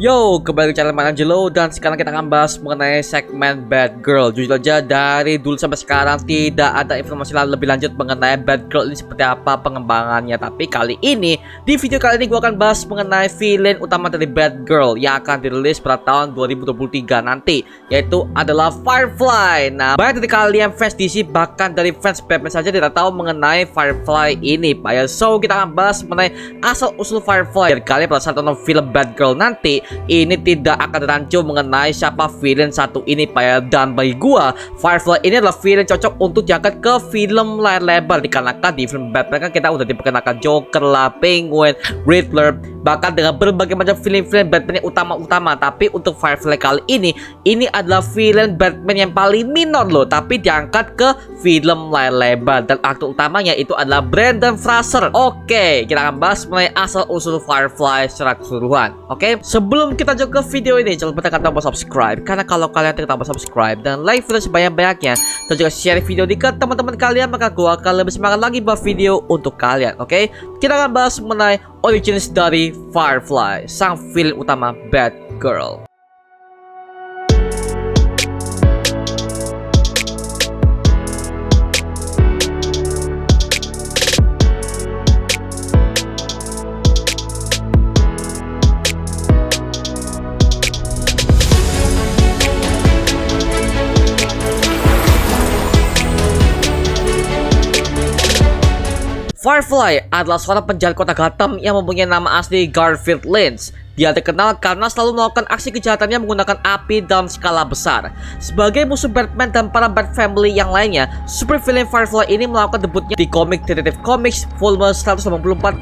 Yo, kembali ke channel Angelo dan sekarang kita akan bahas mengenai segmen Bad Girl. Jujur aja dari dulu sampai sekarang tidak ada informasi lebih lanjut mengenai Bad Girl ini seperti apa pengembangannya. Tapi kali ini, di video kali ini gue akan bahas mengenai villain utama dari Bad Girl yang akan dirilis pada tahun 2023 nanti, yaitu adalah Firefly. Nah, banyak dari kalian fans DC bahkan dari fans Batman saja tidak tahu mengenai Firefly ini, Pak ya. So, kita akan bahas mengenai asal-usul Firefly. Dan kalian pada saat nonton film Bad Girl nanti, ini tidak akan rancu mengenai siapa villain satu ini, Pak ya. Dan bagi gua, Firefly ini adalah villain cocok untuk diangkat ke film layar lebar, dikarenakan di film Batman kan kita udah diperkenalkan Joker lah, Penguin, Riddler, bahkan dengan berbagai macam film-film Batman yang utama-utama. Tapi untuk Firefly kali ini adalah villain Batman yang paling minor loh, tapi diangkat ke film layar lebar, dan aktor utamanya itu adalah Brendan Fraser. Oke, kita akan bahas mengenai asal-usul Firefly secara keseluruhan. Oke, sebelum kita jauh ke video ini, jangan lupa tekan tombol subscribe, karena kalau kalian tekan tombol subscribe dan like video sebanyak-banyaknya dan juga share video ini ke teman-teman kalian, maka gua akan lebih semangat lagi buat video untuk kalian. Oke, kita akan bahas mengenai origins dari Firefly, sang villain utama Bad Girl. Firefly adalah seorang penjahat kota Gotham yang mempunyai nama asli Garfield Lynch. Dia terkenal karena selalu melakukan aksi kejahatannya menggunakan api dalam skala besar. Sebagai musuh Batman dan para Bat Family yang lainnya, supervillain Firefly ini melakukan debutnya di komik Detective Comics volume 184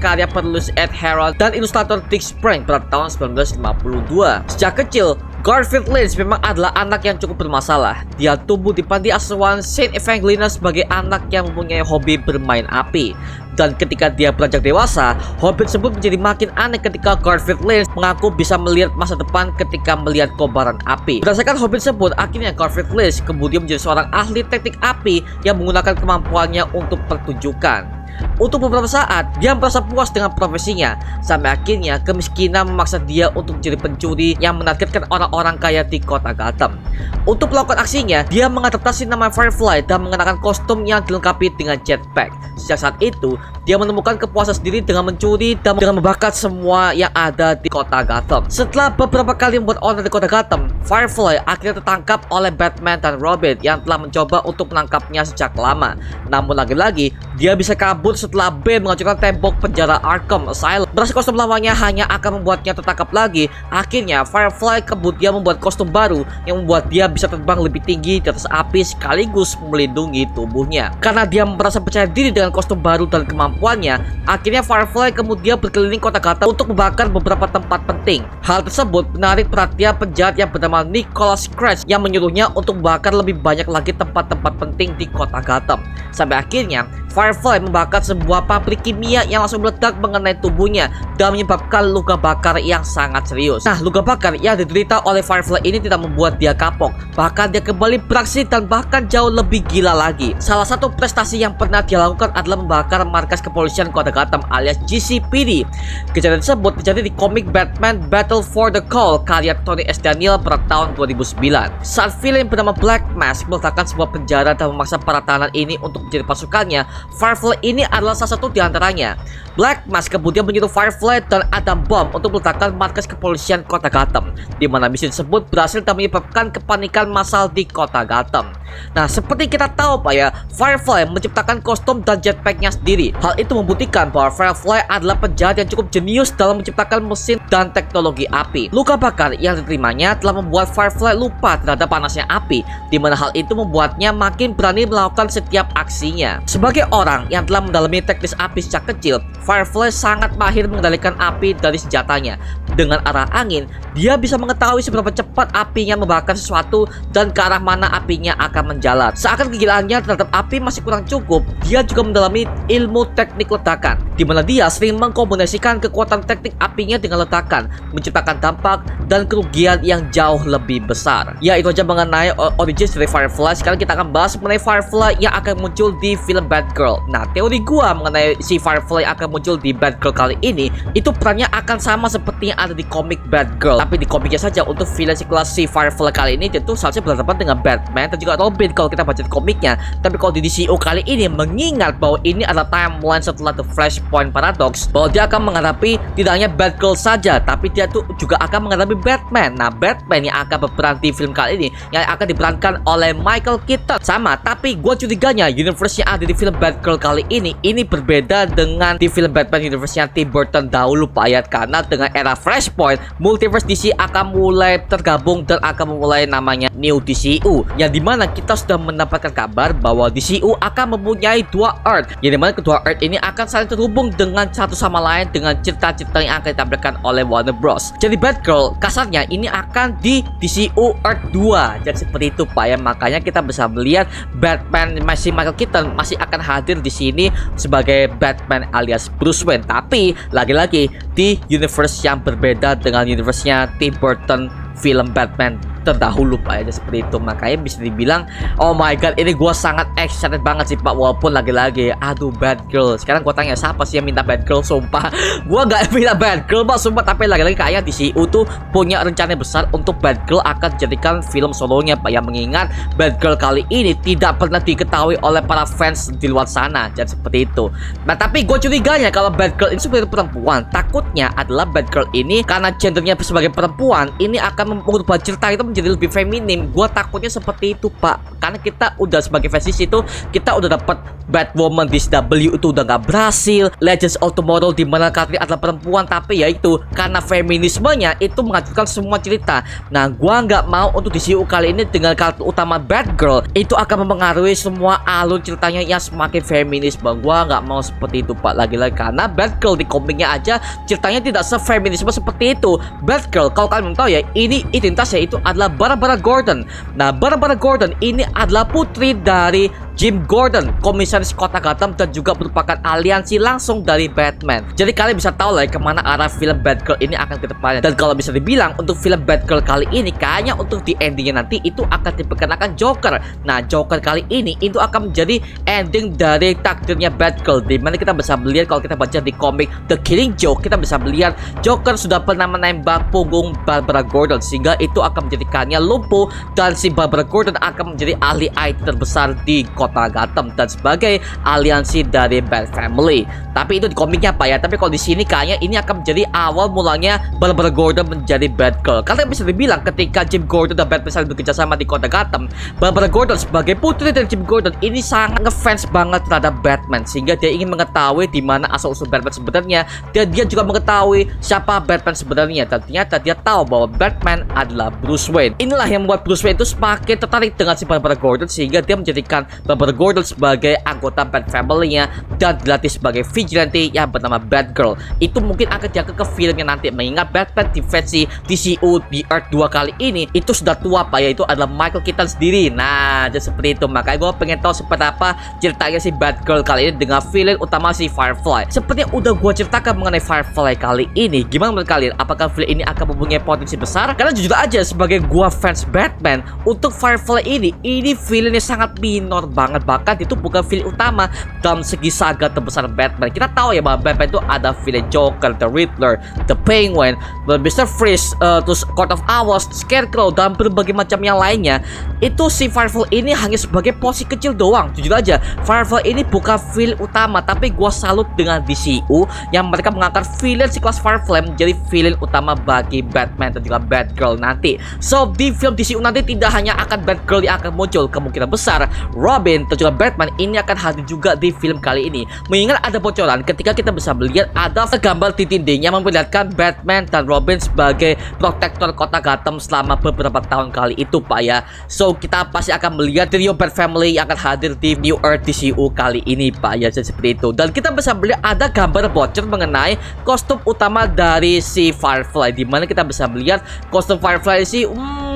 karya penulis Ed Herald dan ilustrator Dick Sprang pada tahun 1952. Sejak kecil, Garfield Lynch memang adalah anak yang cukup bermasalah. Dia tumbuh di panti asuhan Saint Evangelina sebagai anak yang mempunyai hobi bermain api. Dan ketika dia beranjak dewasa, hobi tersebut menjadi makin aneh ketika Garfield Lynch mengaku bisa melihat masa depan ketika melihat kobaran api. Berdasarkan hobi tersebut, akhirnya Garfield Lynch kemudian menjadi seorang ahli teknik api yang menggunakan kemampuannya untuk pertunjukan. Untuk beberapa saat, dia merasa puas dengan profesinya, sampai akhirnya kemiskinan memaksa dia untuk menjadi pencuri yang menargetkan orang-orang kaya di kota Gotham. Untuk melakukan aksinya, dia mengadaptasi nama Firefly dan mengenakan kostum yang dilengkapi dengan jetpack. Sejak saat itu, dia menemukan kepuasan sendiri dengan mencuri dan dengan membakar semua yang ada di kota Gotham. Setelah beberapa kali membuat onar di kota Gotham, Firefly akhirnya tertangkap oleh Batman dan Robin yang telah mencoba untuk menangkapnya sejak lama. Namun lagi-lagi, dia bisa kabur setelah Bane menghancurkan tembok penjara Arkham Asylum. Berasa kostum lamanya hanya akan membuatnya tertangkap lagi. Akhirnya Firefly kemudian membuat kostum baru yang membuat dia bisa terbang lebih tinggi di atas api sekaligus melindungi tubuhnya. Karena dia merasa percaya diri dengan kostum baru dan kemampuannya, akhirnya Firefly kemudian berkeliling kota Gotham untuk membakar beberapa tempat penting. Hal tersebut menarik perhatian penjahat yang bernama Nicholas Cage yang menyuruhnya untuk membakar lebih banyak lagi tempat-tempat penting di kota Gotham. Sampai akhirnya Firefly membakar sebuah pabrik kimia yang langsung meledak mengenai tubuhnya dan menyebabkan luka bakar yang sangat serius. Nah, luka bakar yang diderita oleh Firefly ini tidak membuat dia kapok, bahkan dia kembali beraksi dan bahkan jauh lebih gila lagi. Salah satu prestasi yang pernah dia lakukan adalah membakar markas kepolisian kota Gotham alias GCPD. Kejadian tersebut terjadi di komik Batman Battle for the Call karya Tony S. Daniel pada tahun 2009. Saat villain bernama Black Mask meletakkan sebuah penjara dan memaksa para tahanan ini untuk menjadi pasukannya, Firefly ini adalah salah satu di antaranya. Black Mask kemudian menyuruh Firefly dan Adam Bomb untuk meletakkan markas kepolisian kota Gotham, di mana misi tersebut berhasil dan menyebabkan kepanikan massal di kota Gotham. Nah, seperti kita tahu, Pak ya, Firefly menciptakan kostum dan jetpacknya sendiri. Hal itu membuktikan bahwa Firefly adalah penjahat yang cukup jenius dalam menciptakan mesin dan teknologi api. Luka bakar yang diterimanya telah membuat Firefly lupa terhadap panasnya api, di mana hal itu membuatnya makin berani melakukan setiap aksinya. Sebagai orang yang telah mendalami teknis api sejak kecil, Firefly sangat mahir mengendalikan api dari senjatanya. Dengan arah angin, dia bisa mengetahui seberapa cepat apinya membakar sesuatu dan ke arah mana apinya akan menjalar. Seakan kegilaannya terhadap api masih kurang cukup, dia juga mendalami ilmu teknik ledakan. di mana dia sering mengkombinasikan kekuatan teknik apinya dengan ledakan, menciptakan dampak dan kerugian yang jauh lebih besar. Ya, itu aja mengenai origins dari Firefly. Sekarang kita akan bahas mengenai Firefly yang akan muncul di film Batgirl. Nah, teori gua mengenai si Firefly yang akan muncul di Batgirl kali ini, itu perannya akan sama seperti yang ada di komik Batgirl. Tapi di komiknya saja, untuk villain sekelas si Firefly kali ini tentu seharusnya berhadapan dengan Batman dan juga Robin kalau kita baca di komiknya. Tapi kalau di DCU kali ini, mengingat bahwa ini adalah timeline setelah The Flashpoint Paradox, bahwa dia akan menghadapi tidak hanya Batgirl saja, tapi dia tuh juga akan menghadapi Batman. Nah, Batman yang akan berperan di film kali ini yang akan diperankan oleh Michael Keaton. Sama, tapi gue curiganya universe yang ada di film Batgirl kali ini berbeda dengan di film Batman universe yang Tim Burton dahulu Pak ya. Karena dengan era Flashpoint, multiverse DC akan mulai tergabung dan akan memulai namanya New DCU, yang dimana kita sudah mendapatkan kabar bahwa DCU akan mempunyai dua Earth, yang dimana kedua Earth ini akan saling terhubung dengan satu sama lain dengan cerita-cerita yang akan ditampilkan oleh Warner Bros. Jadi Batgirl kasarnya ini akan di DCU Earth 2. Jadi seperti itu Pak ya. Makanya kita bisa melihat Batman masih Michael Keaton masih akan hadir di sini sebagai Batman alias Bruce Wayne. Tapi lagi-lagi di universe yang berbeda dengan universe-nya Tim Burton film Batman terdahulu Pak ya, seperti itu. Makanya bisa dibilang, oh my god, ini gue sangat excited banget sih Pak. Walaupun lagi-lagi, aduh Batgirl. Sekarang gue tanya siapa sih yang minta Batgirl? Sumpah, gue gak minta Batgirl Pak, sumpah. Tapi lagi-lagi kayaknya DCU tuh punya rencana besar untuk Batgirl akan dijadikan film solonya Pak. Yang mengingat Batgirl kali ini tidak pernah diketahui oleh para fans di luar sana. Jadi seperti itu. Nah, tapi gue curiganya kalau Batgirl ini sebagai perempuan, takutnya adalah Batgirl ini karena gendernya sebagai perempuan, ini akan mengubah cerita itu jadi lebih feminim. Gua takutnya seperti itu Pak, karena kita udah sebagai fans itu kita udah dapat Batwoman di CW itu udah gak berhasil, Legends of Tomorrow di mana karakternya adalah perempuan, tapi ya itu karena feminismenya itu menghancurkan semua cerita. Nah, gua nggak mau untuk DCU kali ini dengan karakter utama Batgirl itu akan mempengaruhi semua alur ceritanya yang semakin feminis Bang. Gua nggak mau seperti itu Pak, lagi-lagi karena Batgirl di komiknya aja ceritanya tidak sefeminisme seperti itu. Batgirl, kalau kalian belum tahu ya, ini identitasnya itu adalah Barbara Gordon. Nah, Barbara Gordon ini adalah putri dari Jim Gordon, komisaris kota Gotham, dan juga merupakan aliansi langsung dari Batman. Jadi kalian bisa tahu lah ya, kemana arah film Batgirl ini akan ke depannya. Dan kalau bisa dibilang untuk film Batgirl kali ini, kayaknya untuk di endingnya nanti itu akan diperkenalkan Joker. Nah, Joker kali ini itu akan menjadi ending dari takdirnya Batgirl, dimana kita bisa melihat kalau kita baca di komik The Killing Joke, kita bisa melihat Joker sudah pernah menembak punggung Barbara Gordon, sehingga itu akan menjadikannya lumpuh, dan si Barbara Gordon akan menjadi ahli IT terbesar di kota Gotham dan sebagai aliansi dari Bat Family. Tapi itu di komiknya Pak ya. Tapi kalau di sini kayaknya ini akan menjadi awal mulanya Barbara Gordon menjadi Batgirl. Karena bisa dibilang ketika Jim Gordon dan Batman saling bekerja sama di kota Gotham, Barbara Gordon sebagai putri dari Jim Gordon ini sangat ngefans banget terhadap Batman, sehingga dia ingin mengetahui di mana asal usul Batman sebenarnya, dan dia juga mengetahui siapa Batman sebenarnya, dan ternyata dia tahu bahwa Batman adalah Bruce Wayne. Inilah yang membuat Bruce Wayne itu semakin tertarik dengan si Barbara Gordon, sehingga dia menjadikan Barbara Gordon sebagai anggota Bat Family-nya dan dilatih sebagai vigilante yang bernama Batgirl. Itu mungkin akan diangkat ke filmnya nanti, mengingat Batman di versi DCU di Earth 2 kali ini itu sudah tua Pak, yaitu adalah Michael Keaton sendiri. Nah, jadi seperti itu. Makanya gue pengen tahu seperti apa ceritanya si Batgirl kali ini dengan villain utama si Firefly. Seperti yang udah gue ceritakan mengenai Firefly kali ini, gimana menurut kalian? Apakah villain ini akan mempunyai potensi besar? Karena jujur aja sebagai gue fans Batman, untuk Firefly ini villainnya sangat minor banget, bahkan itu bukan villain utama dalam segi saga terbesar Batman. Kita tahu ya bahwa Batman itu ada villain Joker, The Riddler, The Penguin, Mr. Freeze, terus Court of Owls, Scarecrow, dan berbagai macam yang lainnya. Itu si Firefly ini hanya sebagai posisi kecil doang. Jujur aja, Firefly ini bukan villain utama, tapi gua salut dengan DCU yang mereka mengangkat villain sekelas Firefly menjadi villain utama bagi Batman dan juga Batgirl nanti. So di film DCU nanti tidak hanya akan Batgirl yang akan muncul, kemungkinan besar Robin dan juga Batman ini akan hadir juga di film kali ini. Mengingat ada bocoran ketika kita bisa melihat ada gambar di dinding yang memperlihatkan Batman dan Robin sebagai protektor kota Gotham selama beberapa tahun kali itu Pak ya. So kita pasti akan melihat trio Bat Family yang akan hadir di New Earth DCU kali ini Pak ya. Jadi seperti itu. Dan kita bisa melihat ada gambar bocor mengenai kostum utama dari si Firefly, dimana kita bisa melihat kostum Firefly sih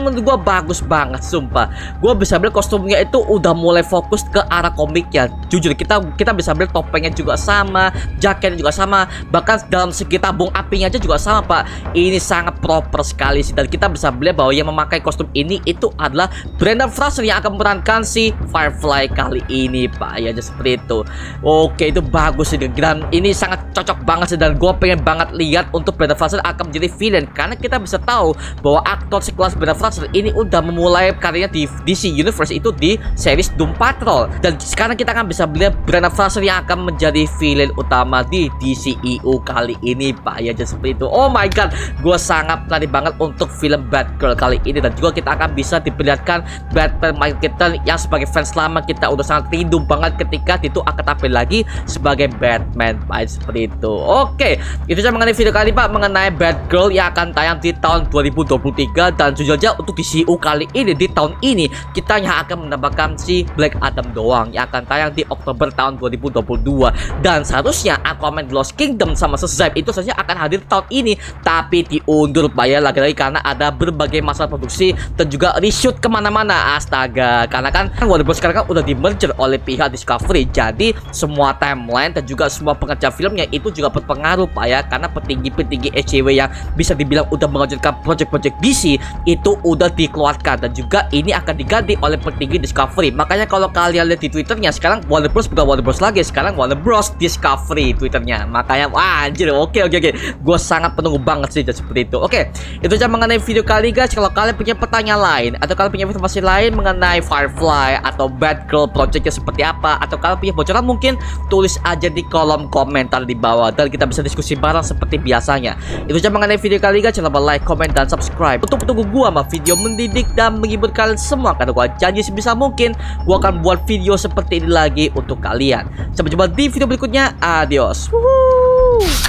menurut gue bagus banget sumpah. Gue bisa bilang kostumnya itu udah mulai fokus ke arah komiknya. Jujur kita bisa bilang topengnya juga sama, jaketnya juga sama, bahkan dalam segi tabung apinya aja juga sama pak. Ini sangat proper sekali sih, dan kita bisa bilang bahwa yang memakai kostum ini itu adalah Brendan Fraser yang akan memerankan si Firefly kali ini pak. Ya seperti itu. Oke, itu bagus sih, dan ini sangat cocok banget sih, dan gue pengen banget lihat untuk Brendan Fraser akan menjadi villain, karena kita bisa tahu bahwa aktor sekelas Brendan Fraser ini udah memulai karirnya di DC Universe itu di series Doom Patrol, dan sekarang kita akan bisa melihat Brendan Fraser yang akan menjadi villain utama di DCEU kali ini pak. Ya seperti itu. Oh my god, gue sangat tertarik banget untuk film Batgirl kali ini, dan juga kita akan bisa diperlihatkan Batman Michael Keaton yang sebagai fans lama kita udah sangat rindu banget ketika itu akan tampil lagi sebagai Batman pak. Seperti itu. Oke, itu saja mengenai video kali ini pak, mengenai Batgirl yang akan tayang di tahun 2023, dan jujur aja untuk DCU kali ini di tahun ini kita hanya akan menambahkan si Black Adam doang yang akan tayang di Oktober tahun 2022, dan seharusnya Aquaman The Lost Kingdom sama Shazam itu saja akan hadir tahun ini, tapi diundur pak ya, lagi-lagi karena ada berbagai masalah produksi dan juga reshoot kemana-mana. Astaga, karena kan Warner Bros sekarang kan udah di merger oleh pihak Discovery, jadi semua timeline dan juga semua pengerjaan filmnya itu juga berpengaruh pak ya, karena petinggi-petinggi SJW yang bisa dibilang udah mengajarkan project-project DC itu udah dikeluarkan, dan juga ini akan diganti oleh petinggi Discovery. Makanya kalau kalian lihat di Twitternya sekarang Warner Bros bukan Warner Bros lagi, sekarang Warner Bros Discovery Twitternya. Makanya wah anjir, oke, gue sangat penunggu banget sih seperti itu. Oke, itu aja mengenai video kali guys. Kalau kalian punya pertanyaan lain atau kalian punya informasi lain mengenai Firefly atau Batgirl projectnya seperti apa, atau kalian punya bocoran, mungkin tulis aja di kolom komentar di bawah, dan kita bisa diskusi bareng seperti biasanya. Itu aja mengenai video kali guys. Jangan lupa like, comment, dan subscribe untuk tunggu gua sama video mendidik dan menghibur kalian semua, karena gua janji sebisa mungkin gua akan buat video seperti ini lagi untuk kalian. Sampai jumpa di video berikutnya. Adios. Woohoo.